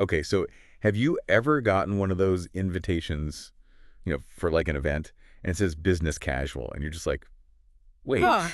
Okay, so have you ever gotten one of those invitations, for like an event, and it says business casual, and you're just like, wait, Huh.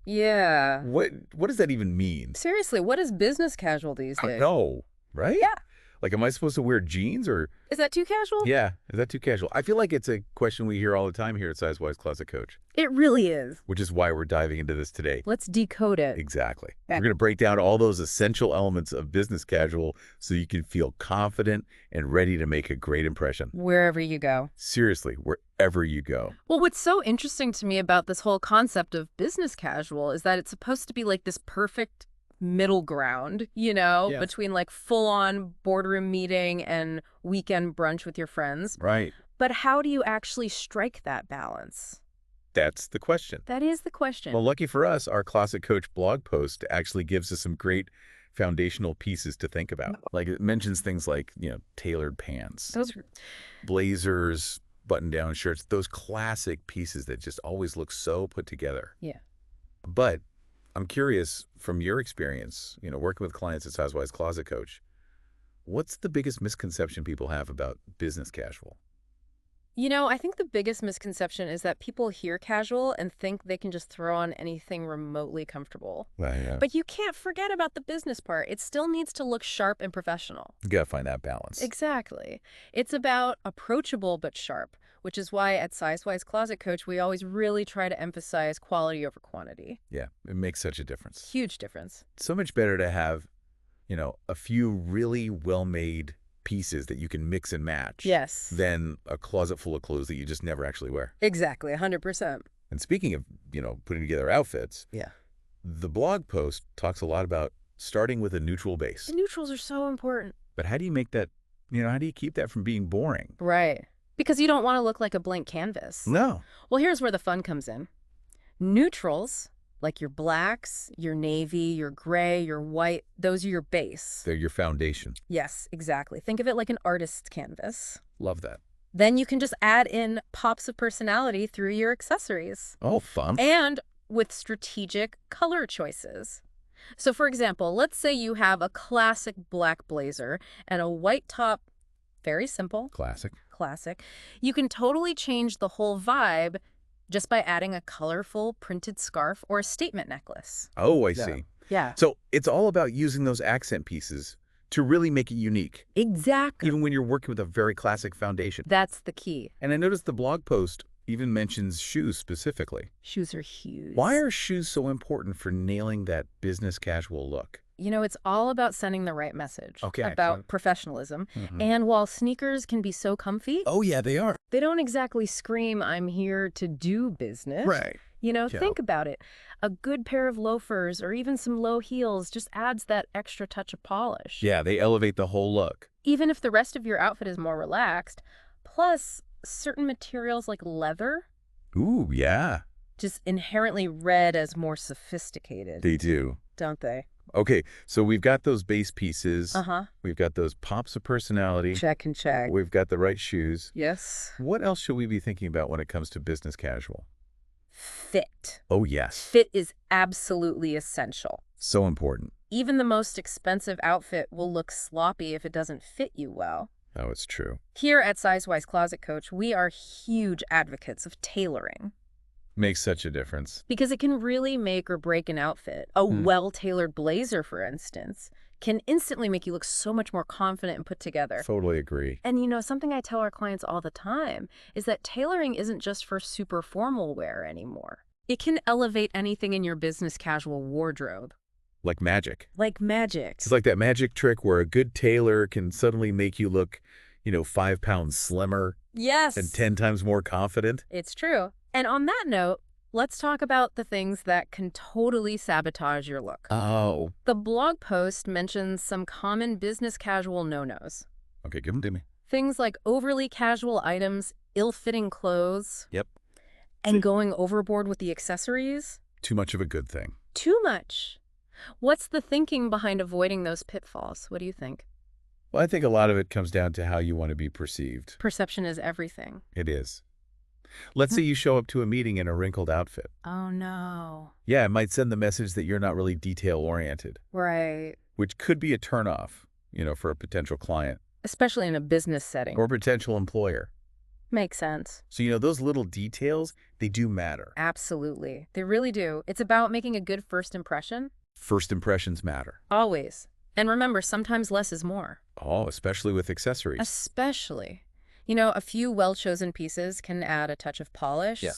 Yeah. what does that even mean? Seriously, what is business casual these I days? know, right? Yeah. Like, am I supposed to wear jeans or, Is that too casual? yeah, is that too casual? I feel like it's a question we hear all the time here at Sizewise Closet Coach, It really is. which is why we're diving into this today. Let's decode it. Exactly. Yeah. We're going to break down all those essential elements of business casual so you can feel confident and ready to make a great impression. Wherever you go. Seriously, wherever you go. Well, what's so interesting to me about this whole concept of business casual is that it's supposed to be like this perfect middle ground, Yes. between like full-on boardroom meeting and weekend brunch with your friends. Right. But how do you actually strike that balance? That's the question. That is the question. Well, lucky for us, our Closet Coach blog post actually gives us some great foundational pieces to think about. Like it mentions things like, tailored pants, Those blazers, button-down shirts, those classic pieces that just always look so put together. Yeah. But I'm curious, from your experience, working with clients at Sizewise Closet Coach, what's the biggest misconception people have about business casual? I think the biggest misconception is that people hear casual and think they can just throw on anything remotely comfortable. Yeah. But you can't forget about the business part. It still needs to look sharp and professional. You got to find that balance. Exactly. It's about approachable but sharp, which is why at Sizewise Closet Coach, we always really try to emphasize quality over quantity. Yeah, it makes such a difference. Huge difference. So much better to have, a few really well-made pieces that you can mix and match. Yes. Than a closet full of clothes that you just never actually wear. Exactly, 100%. And speaking of, putting together outfits, Yeah. the blog post talks a lot about starting with a neutral base. The neutrals are so important. But how do you make that, how do you keep that from being boring? Right. Because you don't want to look like a blank canvas. No. Well, here's where the fun comes in. Neutrals, like your blacks, your navy, your gray, your white, those are your base. They're your foundation. Yes, exactly. Think of it like an artist's canvas. Love that. Then you can just add in pops of personality through your accessories. Oh, fun. And with strategic color choices. So for example, let's say you have a classic black blazer and a white top, very simple, Classic. You can totally change the whole vibe just by adding a colorful printed scarf or a statement necklace. Oh, I see. Yeah. So it's all about using those accent pieces to really make it unique, Exactly. even when you're working with a very classic foundation. That's the key. And I noticed the blog post even mentions shoes specifically. Shoes are huge. Why are shoes so important for nailing that business casual look? It's all about sending the right message. Okay, About excellent. professionalism. Mhm. And while sneakers can be so comfy, Oh, yeah, they are. they don't exactly scream, I'm here to do business. Right. Think about it. A good pair of loafers or even some low heels just adds that extra touch of polish. Yeah, they elevate the whole look. Even if the rest of your outfit is more relaxed. Plus, certain materials like leather Ooh, yeah, just inherently read as more sophisticated, they do. don't they? Okay, so we've got those base pieces. Uh-huh. We've got those pops of personality. Check and check. We've got the right shoes. Yes. What else should we be thinking about when it comes to business casual? Fit. Oh, yes. Fit is absolutely essential. So important. Even the most expensive outfit will look sloppy if it doesn't fit you well. Oh, it's true. Here at Sizewise Closet Coach, we are huge advocates of tailoring Makes such a difference. because it can really make or break an outfit. A well-tailored blazer, for instance, can instantly make you look so much more confident and put together. Totally agree. And something I tell our clients all the time is that tailoring isn't just for super formal wear anymore. It can elevate anything in your business casual wardrobe. Like magic. Like magic. It's like that magic trick where a good tailor can suddenly make you look, 5 pounds slimmer Yes. and 10 times more confident. It's true. And on that note, let's talk about the things that can totally sabotage your look. Oh. The blog post mentions some common business casual no-nos. Okay, give them to me. Things like overly casual items, ill-fitting clothes, Yep. and going overboard with the accessories. Too much of a good thing. Too much. What's the thinking behind avoiding those pitfalls? What do you think? Well, I think a lot of it comes down to how you want to be perceived. Perception is everything. It is. Let's say you show up to a meeting in a wrinkled outfit. Oh, no. Yeah, it might send the message that you're not really detail-oriented, Right. which could be a turnoff. for a potential client Especially in a business setting. or potential employer. Makes sense. So, those little details, they do matter. Absolutely. They really do. It's about making a good first impression. First impressions matter. Always. And remember, sometimes less is more. Oh, especially with accessories. Especially. A few well-chosen pieces can add a touch of polish. Yeah.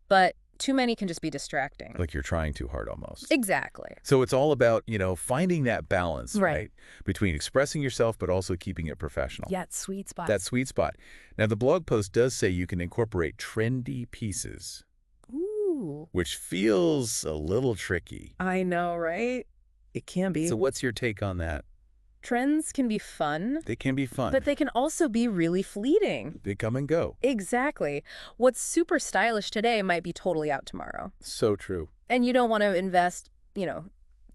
But too many can just be distracting. Like you're trying too hard almost. Exactly. So it's all about, finding that balance, Right. right? Between expressing yourself but also keeping it professional. Yeah, it's sweet spot. That sweet spot. Now, the blog post does say you can incorporate trendy pieces, Ooh. which feels a little tricky. I know, right? It can be. So what's your take on that? Trends can be fun, They can be fun. but they can also be really fleeting. They come and go. Exactly. What's super stylish today might be totally out tomorrow. So true. And you don't want to invest,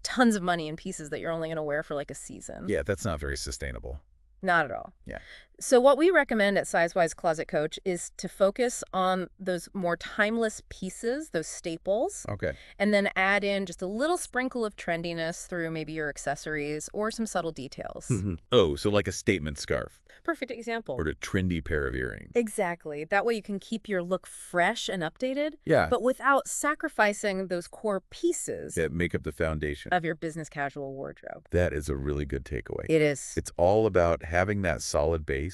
tons of money in pieces that you're only going to wear for like a season. Yeah, that's not very sustainable. Not at all. Yeah. So what we recommend at Sizewise Closet Coach is to focus on those more timeless pieces, those staples, Okay. and then add in just a little sprinkle of trendiness through maybe your accessories or some subtle details. Oh, so like a statement scarf Perfect example. or a trendy pair of earrings. Exactly. That way you can keep your look fresh and updated, Yeah. but without sacrificing those core pieces That make up the foundation. of your business casual wardrobe. That is a really good takeaway. It is. It's all about having that solid base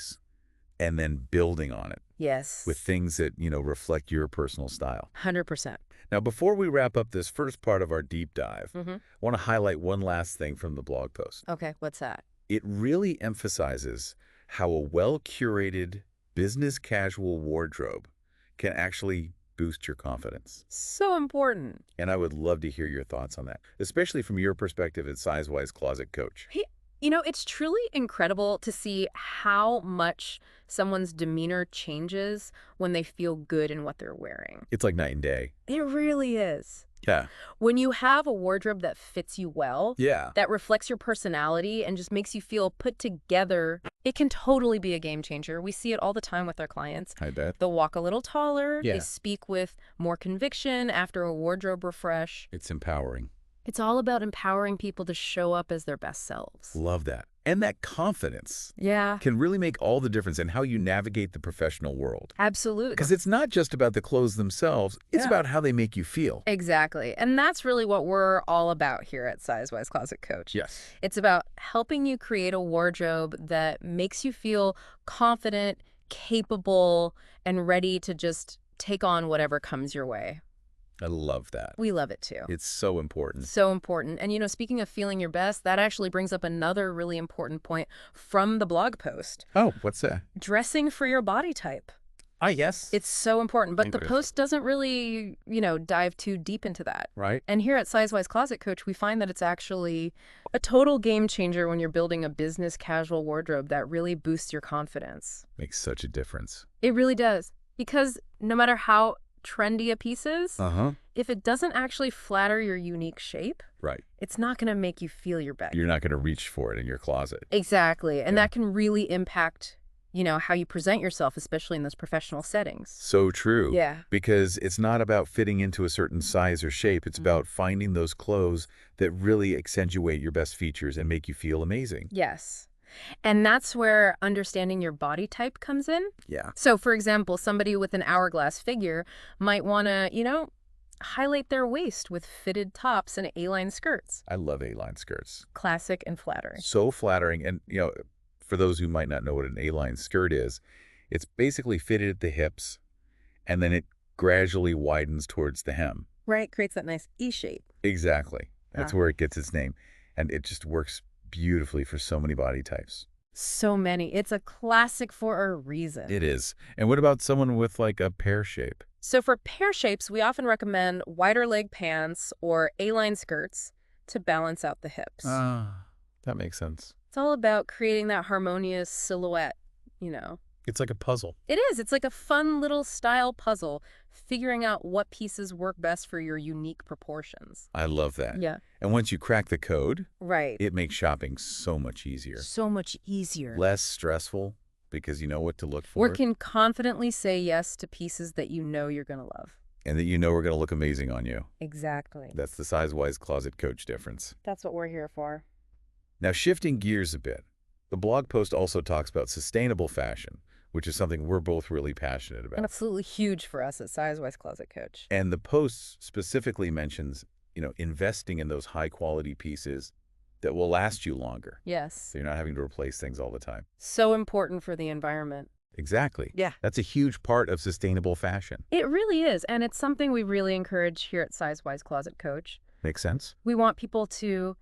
and then building on it Yes. with things that, reflect your personal style. 100%. Now, before we wrap up this first part of our deep dive, Mm-hmm. I want to highlight one last thing from the blog post. Okay, what's that? It really emphasizes how a well-curated business casual wardrobe can actually boost your confidence. So important. And I would love to hear your thoughts on that, especially from your perspective as Sizewise Closet Coach. It's truly incredible to see how much someone's demeanor changes when they feel good in what they're wearing. It's like night and day. It really is. Yeah. When you have a wardrobe that fits you well, Yeah. that reflects your personality and just makes you feel put together, it can totally be a game changer. We see it all the time with our clients. I bet. They'll walk a little taller. Yeah. They speak with more conviction after a wardrobe refresh. It's empowering. It's all about empowering people to show up as their best selves. Love that. And that confidence Yeah, can really make all the difference in how you navigate the professional world. absolutely. Because it's not just about the clothes themselves, it's Yeah. about how they make you feel. Exactly. And that's really what we're all about here at Sizewise Closet Coach. Yes. It's about helping you create a wardrobe that makes you feel confident, capable, and ready to just take on whatever comes your way. I love that. We love it too. It's so important. So important. And speaking of feeling your best, that actually brings up another really important point from the blog post. Oh, what's that? Dressing for your body type. Ah, yes. It's so important, but the Interesting. post doesn't really, dive too deep into that. right. And here at Sizewise Closet Coach, we find that it's actually a total game changer when you're building a business casual wardrobe that really boosts your confidence. Makes such a difference. It really does. Because no matter how trendy a piece is, Uh-huh. if it doesn't actually flatter your unique shape, Right. it's not going to make you feel your best. You're not going to reach for it in your closet. Exactly. And Yeah. that can really impact, how you present yourself, especially in those professional settings. So true. Yeah. Because it's not about fitting into a certain size or shape. It's about finding those clothes that really accentuate your best features and make you feel amazing. Yes. And that's where understanding your body type comes in. Yeah. So, for example, somebody with an hourglass figure might want to, highlight their waist with fitted tops and A-line skirts. I love A-line skirts. Classic and flattering. So flattering. And, for those who might not know what an A-line skirt is, it's basically fitted at the hips, and then it gradually widens towards the hem. Right? Creates that nice E shape. Exactly. That's where it gets its name. And it just works beautifully for so many body types. So many. It's a classic for a reason. It is. And what about someone with like a pear shape? So for pear shapes, we often recommend wider leg pants or A-line skirts to balance out the hips. That makes sense. It's all about creating that harmonious silhouette, It's like a puzzle. It is. It's like a fun little style puzzle, figuring out what pieces work best for your unique proportions. I love that. Yeah. And once you crack the code, Right. it makes shopping so much easier. So much easier. Less stressful because you know what to look for. Or can confidently say yes to pieces that you know you're going to love. And that you know are going to look amazing on you. Exactly. That's the Sizewise Closet Coach difference. That's what we're here for. Now, shifting gears a bit, The blog post also talks about sustainable fashion, which is something we're both really passionate about. Absolutely huge for us at Sizewise Closet Coach. And the post specifically mentions, investing in those high-quality pieces that will last you longer. Yes. So you're not having to replace things all the time. So important for the environment. Exactly. Yeah. That's a huge part of sustainable fashion. It really is, and it's something we really encourage here at Sizewise Closet Coach. Makes sense? We want people to,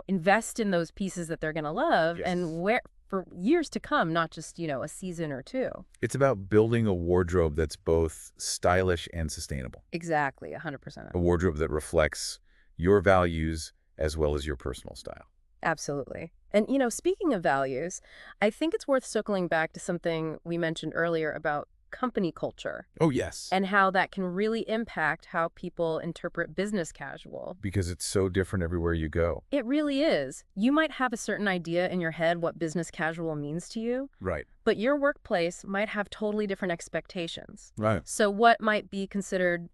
invest in those pieces that they're going to love and wear for years to come, not just, a season or two. It's about building a wardrobe that's both stylish and sustainable. Exactly, 100%. A wardrobe that reflects your values as well as your personal style. Absolutely. And, speaking of values, I think it's worth circling back to something we mentioned earlier about company culture Oh, yes. and how that can really impact how people interpret business casual. Because it's so different everywhere you go. It really is. You might have a certain idea in your head what business casual means to you, Right. but your workplace might have totally different expectations. Right. So what might be considered,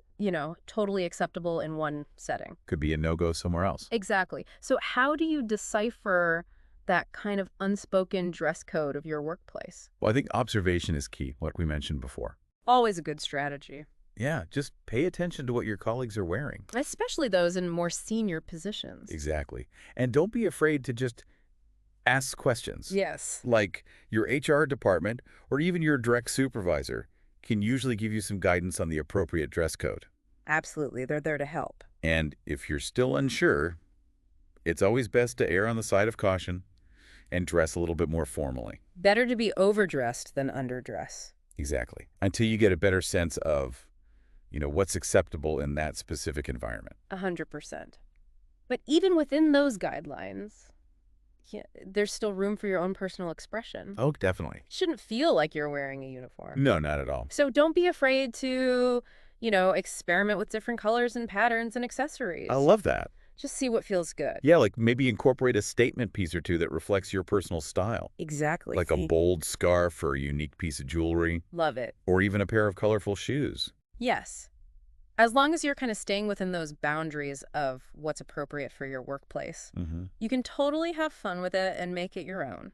totally acceptable in one setting? Could be a no-go somewhere else. Exactly. So how do you decipher that kind of unspoken dress code of your workplace? Well, I think observation is key, like we mentioned before. Always a good strategy, Yeah, just pay attention to what your colleagues are wearing. especially those in more senior positions. Exactly. And don't be afraid to just ask questions. Yes. Like your HR department or even your direct supervisor can usually give you some guidance on the appropriate dress code. Absolutely. They're there to help. And if you're still unsure, it's always best to err on the side of caution and dress a little bit more formally. Better to be overdressed than underdress. Exactly. Until you get a better sense of, what's acceptable in that specific environment. 100%. But even within those guidelines, there's still room for your own personal expression. Oh, definitely. It shouldn't feel like you're wearing a uniform. No, not at all. So don't be afraid to, experiment with different colors and patterns and accessories. I love that. Just see what feels good. Yeah, like maybe incorporate a statement piece or two that reflects your personal style. Exactly. Like a bold scarf or a unique piece of jewelry, Love it. or even a pair of colorful shoes. Yes. As long as you're kind of staying within those boundaries of what's appropriate for your workplace, you can totally have fun with it and make it your own.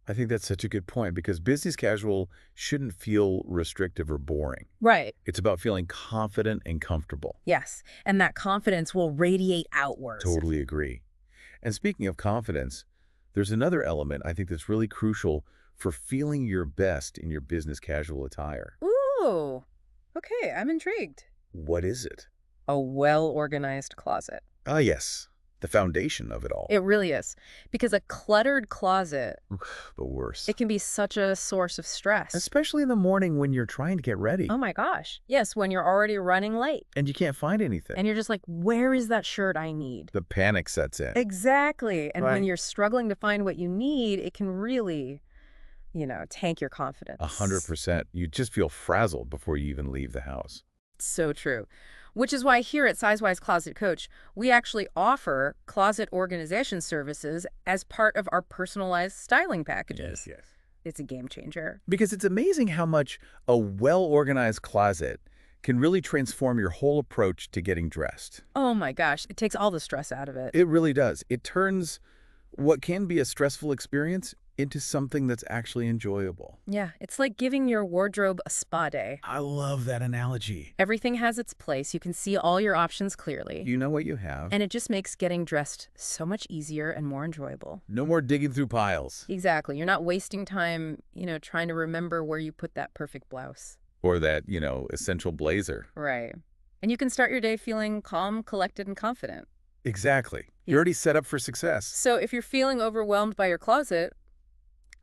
I think that's such a good point because business casual shouldn't feel restrictive or boring. Right. It's about feeling confident and comfortable. Yes. And that confidence will radiate outwards. Totally agree. And speaking of confidence, there's another element I think that's really crucial for feeling your best in your business casual attire. Ooh. Okay, I'm intrigued. What is it? A well-organized closet. Ah, yes. The foundation of it all. It really is. Because a cluttered closet, The worst. it can be such a source of stress. Especially in the morning when you're trying to get ready. Oh my gosh. Yes, when you're already running late. And you can't find anything. And you're just like, where is that shirt I need? The panic sets in. Exactly. And when Right. you're struggling to find what you need, it can really, tank your confidence. 100%. You just feel frazzled before you even leave the house. So true. Which is why here at Sizewise Closet Coach, we actually offer closet organization services as part of our personalized styling packages. Yes. It's a game changer. Because it's amazing how much a well-organized closet can really transform your whole approach to getting dressed. Oh my gosh, it takes all the stress out of it. It really does. It turns what can be a stressful experience into something that's actually enjoyable. Yeah, it's like giving your wardrobe a spa day. I love that analogy. Everything has its place. You can see all your options clearly. You know what you have. And it just makes getting dressed so much easier and more enjoyable. No more digging through piles. Exactly. You're not wasting time, trying to remember where you put that perfect blouse. Or that, essential blazer. Right. And you can start your day feeling calm, collected, and confident. Exactly. You're already set up for success. So if you're feeling overwhelmed by your closet,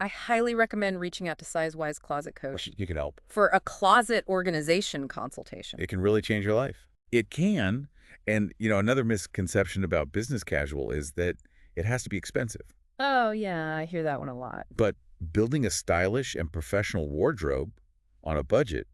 I highly recommend reaching out to Sizewise Closet Coach You can help. for a closet organization consultation. It can really change your life. It can. And, another misconception about business casual is that it has to be expensive. Oh, yeah, I hear that one a lot. But building a stylish and professional wardrobe on a budget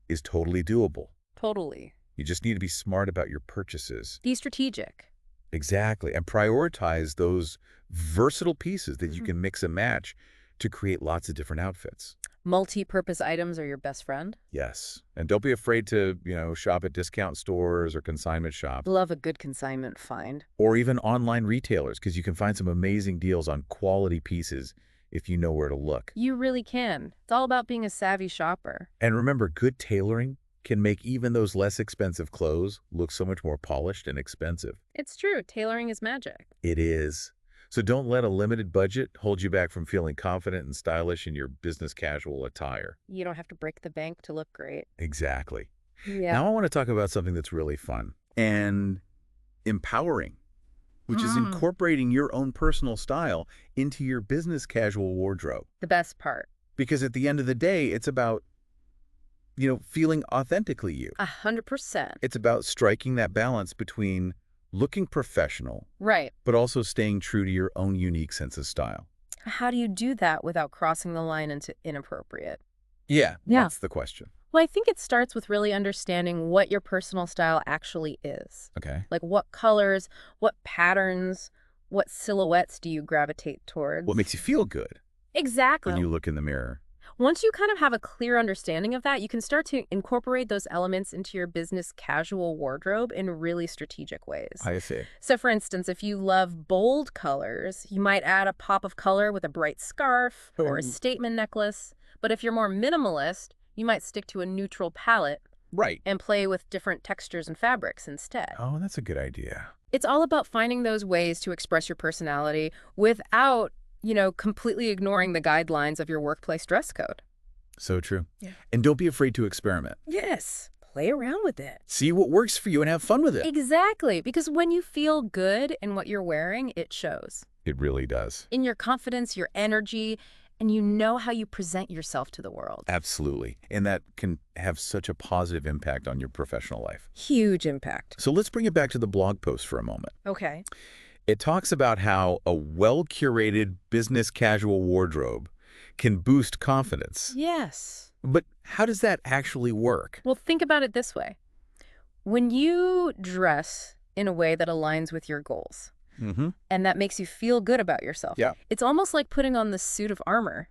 is totally doable. Totally. You just need to be smart about your purchases. Be strategic. Exactly. And prioritize those versatile pieces that you can mix and match to create lots of different outfits. Multi-purpose items are your best friend. Yes. And don't be afraid to, shop at discount stores or consignment shops Love a good consignment find. or even online retailers because you can find some amazing deals on quality pieces if you know where to look. You really can. It's all about being a savvy shopper. And remember, good tailoring can make even those less expensive clothes look so much more polished and expensive. It's true. Tailoring is magic. It is. So don't let a limited budget hold you back from feeling confident and stylish in your business casual attire. You don't have to break the bank to look great. Exactly. Yeah. Now I want to talk about something that's really fun and empowering, which is incorporating your own personal style into your business casual wardrobe. The best part. Because at the end of the day, it's about, feeling authentically you. 100%. It's about striking that balance between looking professional, Right. but also staying true to your own unique sense of style. How do you do that without crossing the line into inappropriate? Yeah, Yeah. that's the question. Well, I think it starts with really understanding what your personal style actually is. Okay. Like what colors, what patterns, what silhouettes do you gravitate towards? What makes you feel good Exactly. when you look in the mirror? Once you kind of have a clear understanding of that, you can start to incorporate those elements into your business casual wardrobe in really strategic ways. I see. So for instance, if you love bold colors, you might add a pop of color with a bright scarf or a statement necklace. But if you're more minimalist, you might stick to a neutral palette Right. and play with different textures and fabrics instead. Oh, that's a good idea. It's all about finding those ways to express your personality without, completely ignoring the guidelines of your workplace dress code. So true. Yeah. And don't be afraid to experiment. Yes. Play around with it. See what works for you and have fun with it. Exactly. Because when you feel good in what you're wearing, it shows. It really does. In your confidence, your energy, and you know how you present yourself to the world. Absolutely. And that can have such a positive impact on your professional life. Huge impact. So let's bring it back to the blog post for a moment. Okay. It talks about how a well-curated business casual wardrobe can boost confidence. Yes. But how does that actually work? Well, think about it this way. When you dress in a way that aligns with your goals, and that makes you feel good about yourself, Yeah. it's almost like putting on this suit of armor.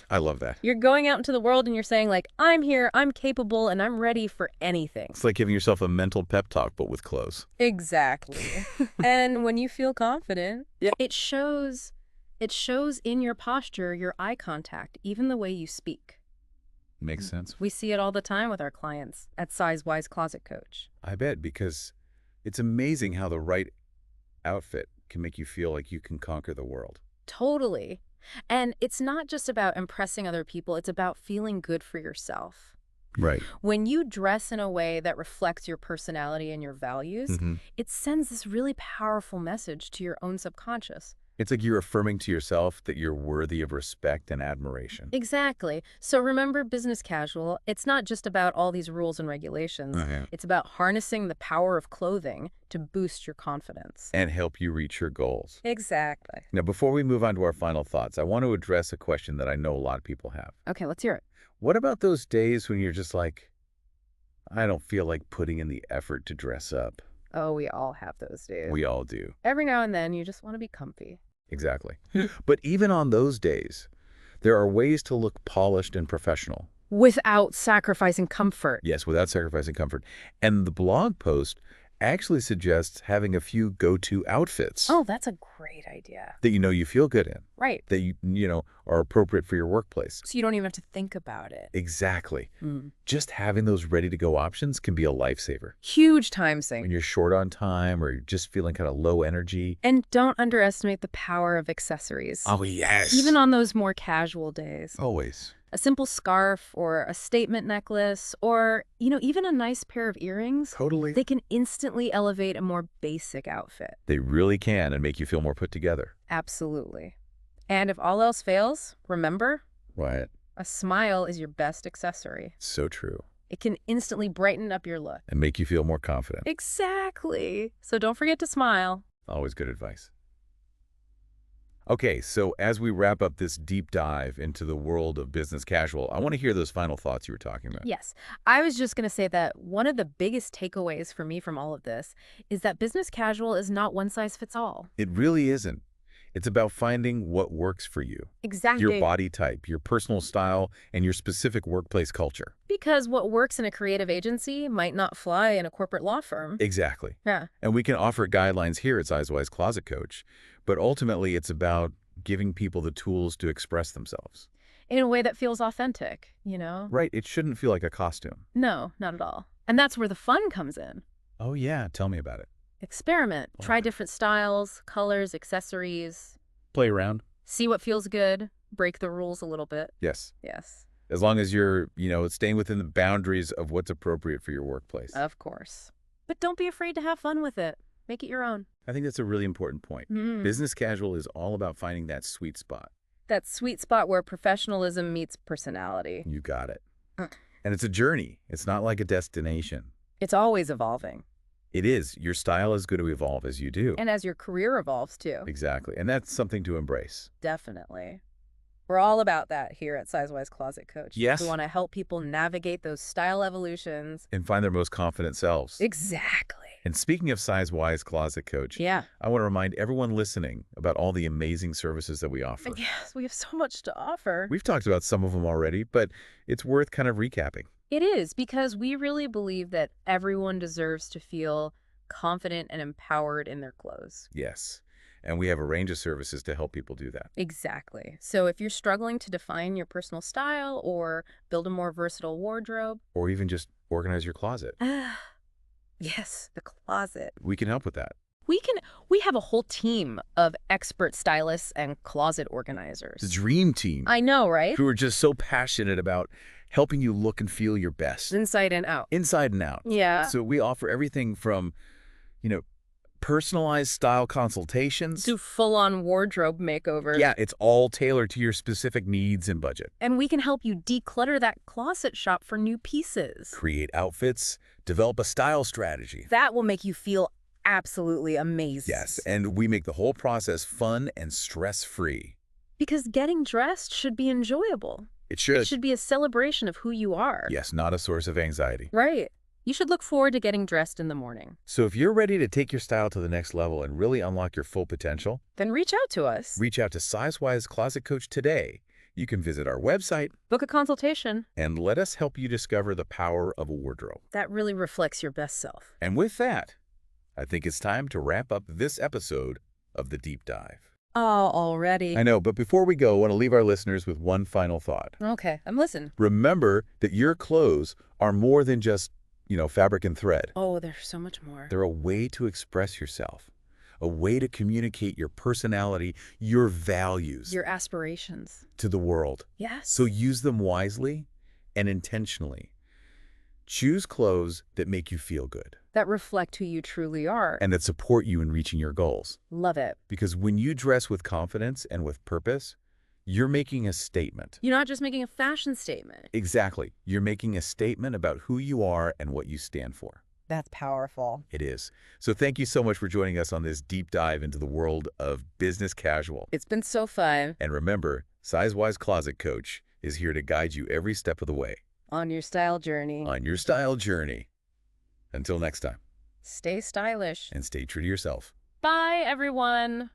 I love that. You're going out into the world and you're saying, like, I'm here, I'm capable, and I'm ready for anything. It's like giving yourself a mental pep talk, but with clothes. Exactly. And when you feel confident, it shows in your posture, your eye contact, even the way you speak. Makes sense. We see it all the time with our clients at Size Wise Closet Coach. I bet, because it's amazing how the right outfit can make you feel like you can conquer the world. Totally. And it's not just about impressing other people, it's about feeling good for yourself. Right. When you dress in a way that reflects your personality and your values, it sends this really powerful message to your own subconscious. It's like you're affirming to yourself that you're worthy of respect and admiration. Exactly. So remember, business casual, it's not just about all these rules and regulations. It's about harnessing the power of clothing to boost your confidence. And help you reach your goals. Exactly. Now, before we move on to our final thoughts, I want to address a question that I know a lot of people have. Okay, let's hear it. What about those days when you're just like, I don't feel like putting in the effort to dress up? Oh, we all have those days. We all do. Every now and then, you just want to be comfy. Exactly. But even on those days, there are ways to look polished and professional. Without sacrificing comfort. Yes, without sacrificing comfort. And the blog post actually suggests having a few go-to outfits. Oh, that's a great idea. That you feel good in. Right. That you are appropriate for your workplace. So you don't even have to think about it. Exactly. Just having those ready-to-go options can be a lifesaver. Huge time sink. When you're short on time or you're just feeling kind of low energy. And don't underestimate the power of accessories. Oh, yes. Even on those more casual days. Always. A simple scarf or a statement necklace or, even a nice pair of earrings. Totally. They can instantly elevate a more basic outfit. They really can and make you feel more put together. Absolutely. And if all else fails, remember, Right. a smile is your best accessory. So true. It can instantly brighten up your look. And make you feel more confident. Exactly. So don't forget to smile. Always good advice. Okay, so as we wrap up this deep dive into the world of business casual, I want to hear those final thoughts you were talking about. Yes. I was just going to say that one of the biggest takeaways for me from all of this is that business casual is not one size fits all. It really isn't. It's about finding what works for you, Exactly. your body type, your personal style, and your specific workplace culture. Because what works in a creative agency might not fly in a corporate law firm. Exactly. Yeah. And we can offer guidelines here at Sizewise Closet Coach, but ultimately it's about giving people the tools to express themselves. In a way that feels authentic, you know? Right, it shouldn't feel like a costume. No, not at all. And that's where the fun comes in. Oh yeah, tell me about it. Experiment. Try different styles, colors, accessories. Play around. See what feels good. Break the rules a little bit. Yes. Yes. As long as you're, staying within the boundaries of what's appropriate for your workplace. Of course. But don't be afraid to have fun with it. Make it your own. I think that's a really important point. Business casual is all about finding that sweet spot. That sweet spot where professionalism meets personality. You got it. And it's a journey. It's not like a destination. It's always evolving. It is. Your style is going to evolve as you do. And as your career evolves, too. Exactly. And that's something to embrace. Definitely. We're all about that here at Sizewise Closet Coach. Yes. We want to help people navigate those style evolutions. And find their most confident selves. Exactly. And speaking of Sizewise Closet Coach, Yeah. I want to remind everyone listening about all the amazing services that we offer. Yes, we have so much to offer. We've talked about some of them already, but it's worth kind of recapping. It is, because we really believe that everyone deserves to feel confident and empowered in their clothes. Yes. And we have a range of services to help people do that. Exactly. So if you're struggling to define your personal style or build a more versatile wardrobe. Or even just organize your closet. Yes, the closet. We can help with that. We have a whole team of expert stylists and closet organizers. The dream team. I know, right? Who are just so passionate about helping you look and feel your best. Inside and out. Inside and out. Yeah. So we offer everything from, personalized style consultations. To full-on wardrobe makeovers. Yeah, it's all tailored to your specific needs and budget. And we can help you declutter that closet shop for new pieces. Create outfits, develop a style strategy. That will make you feel absolutely amazing. Yes, and we make the whole process fun and stress-free. Because getting dressed should be enjoyable. It should. It should be a celebration of who you are. Yes, not a source of anxiety. Right. You should look forward to getting dressed in the morning. So if you're ready to take your style to the next level and really unlock your full potential, Then reach out to us. reach out to Sizewise Closet Coach today. You can visit our website Book a consultation. and let us help you discover the power of a wardrobe. That really reflects your best self. And with that, I think it's time to wrap up this episode of The Deep Dive. Oh, already. I know, but before we go, I want to leave our listeners with one final thought. Okay, I'm listening. Remember that your clothes are more than just, fabric and thread. Oh, there's so much more. They're a way to express yourself, a way to communicate your personality, your values Your aspirations. to the world. Yes. So use them wisely and intentionally. Choose clothes that make you feel good that reflect who you truly are. and that support you in reaching your goals. Love it. Because when you dress with confidence and with purpose, you're making a statement. You're not just making a fashion statement. Exactly. You're making a statement about who you are and what you stand for. That's powerful. It is. So thank you so much for joining us on this deep dive into the world of business casual. It's been so fun. And remember, Sizewise Closet Coach is here to guide you every step of the way On your style journey. on your style journey. Until next time, Stay stylish. and stay true to yourself. Bye, everyone.